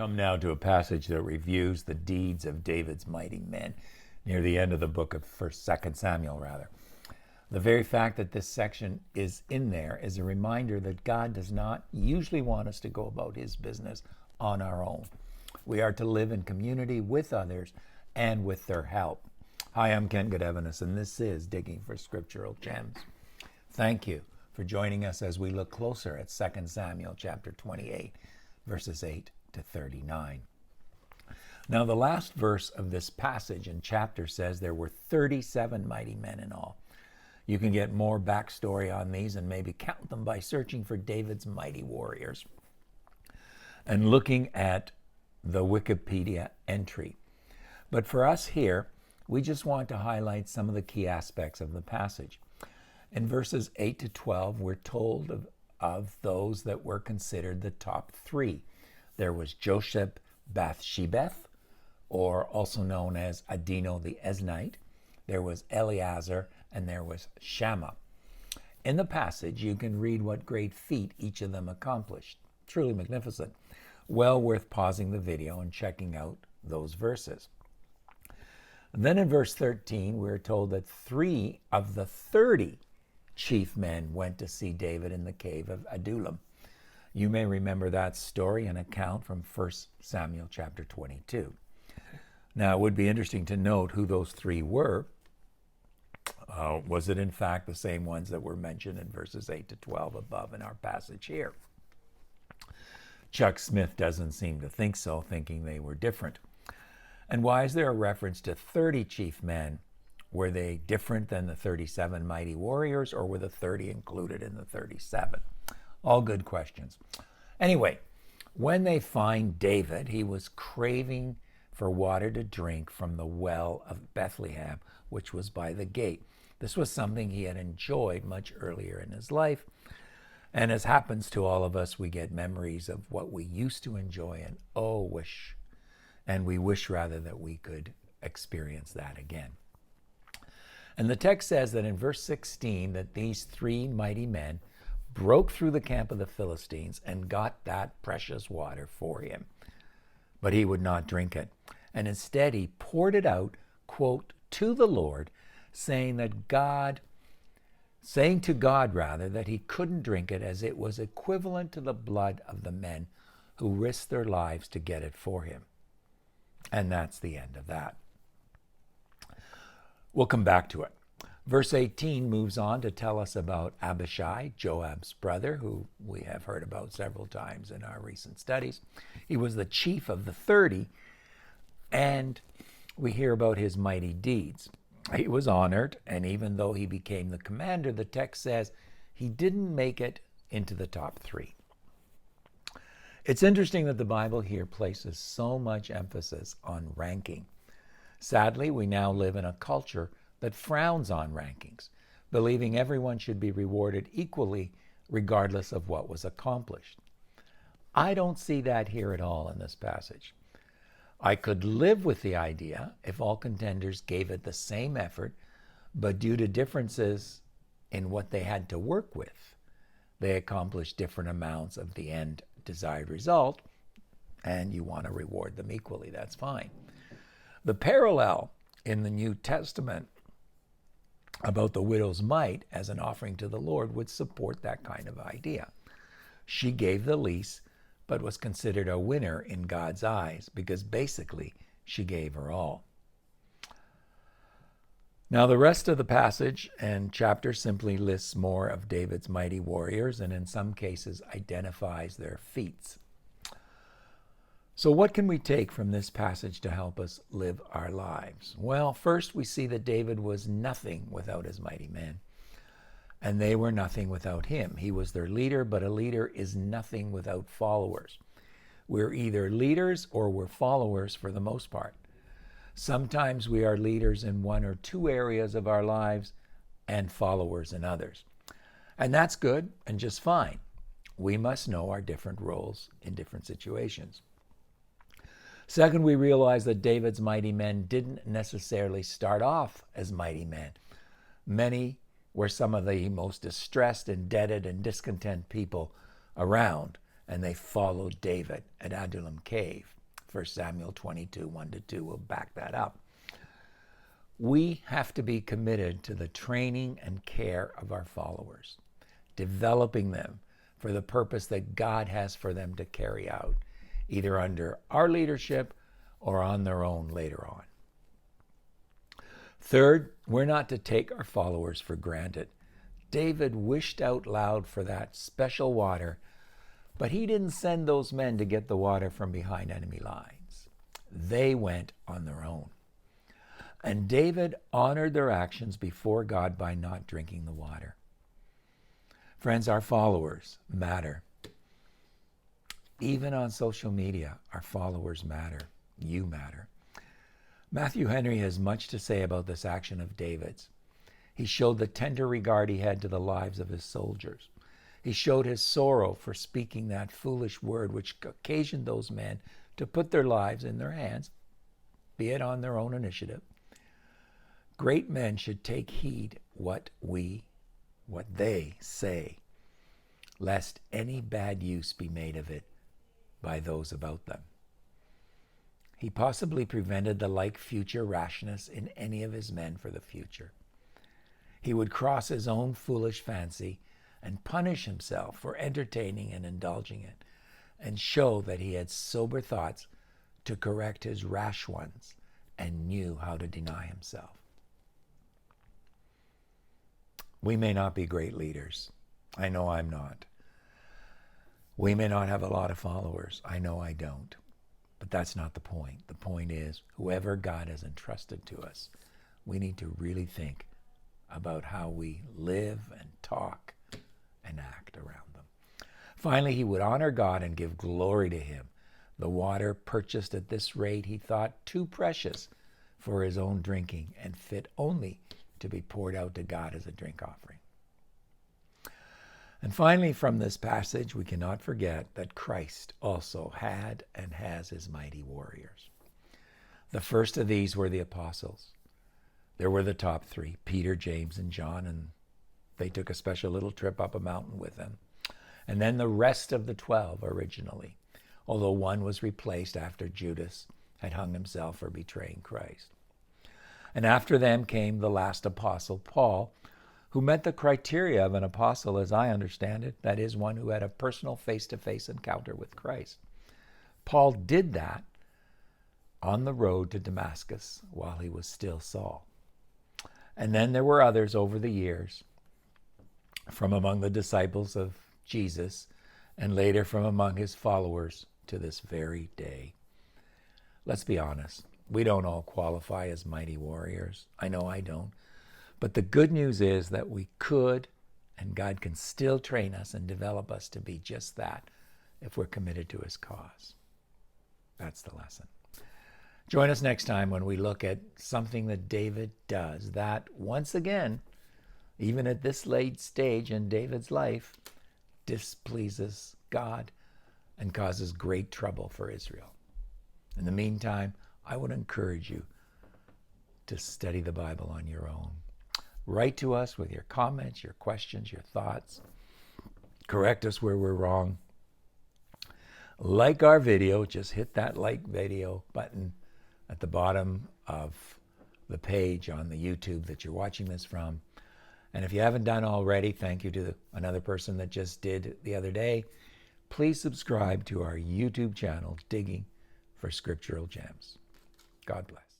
Come now to a passage that reviews the deeds of David's mighty men near the end of the book of 2 Samuel, rather. The very fact that this section is in there is a reminder that God does not usually want us to go about his business on our own. We are to live in community with others and with their help. Hi, I'm Ken Godevanis, and this is Digging for Scriptural Gems. Thank you for joining us as we look closer at 2 Samuel chapter 28, verses 8 to 39. Now, the last verse of this passage and chapter says there were 37 mighty men in all. You can get more backstory on these and maybe count them by searching for David's mighty warriors and looking at the Wikipedia entry. But for us here, we just want to highlight some of the key aspects of the passage. In verses 8 to 12, we're told of those that were considered the top three. There was Josheb Bathshebeth, or also known as Adino the Eznite. There was Eleazar, and there was Shammah. In the passage, you can read what great feat each of them accomplished. Truly magnificent. Well worth pausing the video and checking out those verses. Then in verse 13, we're told that 3 of the 30 chief men went to see David in the cave of Adullam. You may remember that story and account from 1 Samuel chapter 22. Now, it would be interesting to note who those 3 were. Was it in fact the same ones that were mentioned in verses 8 to 12 above in our passage here? Chuck Smith doesn't seem to think so, thinking they were different. And why is there a reference to 30 chief men? Were they different than the 37 mighty warriors, or were the 30 included in the 37? All good questions. Anyway, when they find David, he was craving for water to drink from the well of Bethlehem, which was by the gate. This was something he had enjoyed much earlier in his life. And as happens to all of us, we get memories of what we used to enjoy and we wish rather that we could experience that again. And the text says that in verse 16 that these 3 mighty men broke through the camp of the Philistines and got that precious water for him. But he would not drink it. And instead he poured it out, quote, to the Lord, saying to God that he couldn't drink it, as it was equivalent to the blood of the men who risked their lives to get it for him. And that's the end of that. We'll come back to it. Verse 18 moves on to tell us about Abishai, Joab's brother, who we have heard about several times in our recent studies. He was the chief of the 30, and we hear about his mighty deeds. He was honored, and even though he became the commander, the text says he didn't make it into the top 3. It's interesting that the Bible here places so much emphasis on ranking. Sadly, we now live in a culture that frowns on rankings, believing everyone should be rewarded equally regardless of what was accomplished. I don't see that here at all in this passage. I could live with the idea if all contenders gave it the same effort, but due to differences in what they had to work with, they accomplished different amounts of the end desired result, and you want to reward them equally. That's fine. The parallel in the New Testament about the widow's mite as an offering to the Lord would support that kind of idea. She gave the least, but was considered a winner in God's eyes because basically she gave her all. Now, the rest of the passage and chapter simply lists more of David's mighty warriors and in some cases identifies their feats. So what can we take from this passage to help us live our lives? Well, first we see that David was nothing without his mighty men, and they were nothing without him. He was their leader, but a leader is nothing without followers. We're either leaders or we're followers for the most part. Sometimes we are leaders in 1 or 2 areas of our lives and followers in others. And that's good and just fine. We must know our different roles in different situations. Second, we realize that David's mighty men didn't necessarily start off as mighty men. Many were some of the most distressed, indebted, and discontent people around, and they followed David at Adullam Cave. 1 Samuel 22, 1-2 will back that up. We have to be committed to the training and care of our followers, developing them for the purpose that God has for them to carry out, either under our leadership or on their own later on. Third, we're not to take our followers for granted. David wished out loud for that special water, but he didn't send those men to get the water from behind enemy lines. They went on their own. And David honored their actions before God by not drinking the water. Friends, our followers matter. Even on social media, our followers matter. You matter. Matthew Henry has much to say about this action of David's. He showed the tender regard he had to the lives of his soldiers. He showed his sorrow for speaking that foolish word which occasioned those men to put their lives in their hands, be it on their own initiative. Great men should take heed what they say, lest any bad use be made of it by those about them. He possibly prevented the like future rashness in any of his men for the future. He would cross his own foolish fancy and punish himself for entertaining and indulging it, and show that he had sober thoughts to correct his rash ones and knew how to deny himself. We may not be great leaders. I know I'm not. We may not have a lot of followers. I know I don't. But that's not the point. The point is, whoever God has entrusted to us, we need to really think about how we live and talk and act around them. Finally, he would honor God and give glory to him. The water purchased at this rate he thought too precious for his own drinking and fit only to be poured out to God as a drink offering. And finally, from this passage, we cannot forget that Christ also had and has his mighty warriors. The first of these were the apostles. There were the top three, Peter, James, and John, and they took a special little trip up a mountain with them. And then the rest of the 12 originally, although one was replaced after Judas had hung himself for betraying Christ. And after them came the last apostle, Paul, who met the criteria of an apostle, as I understand it, that is, one who had a personal face-to-face encounter with Christ. Paul did that on the road to Damascus while he was still Saul. And then there were others over the years from among the disciples of Jesus and later from among his followers to this very day. Let's be honest. We don't all qualify as mighty warriors. I know I don't. But the good news is that we could, and God can still train us and develop us to be just that if we're committed to his cause. That's the lesson. Join us next time when we look at something that David does that, once again, even at this late stage in David's life, displeases God and causes great trouble for Israel. In the meantime, I would encourage you to study the Bible on your own. Write to us with your comments, your questions, your thoughts. Correct us where we're wrong. Like our video. Just hit that like video button at the bottom of the page on the YouTube that you're watching this from. And if you haven't done already, thank you to another person that just did the other day. Please subscribe to our YouTube channel, Digging for Scriptural Gems. God bless.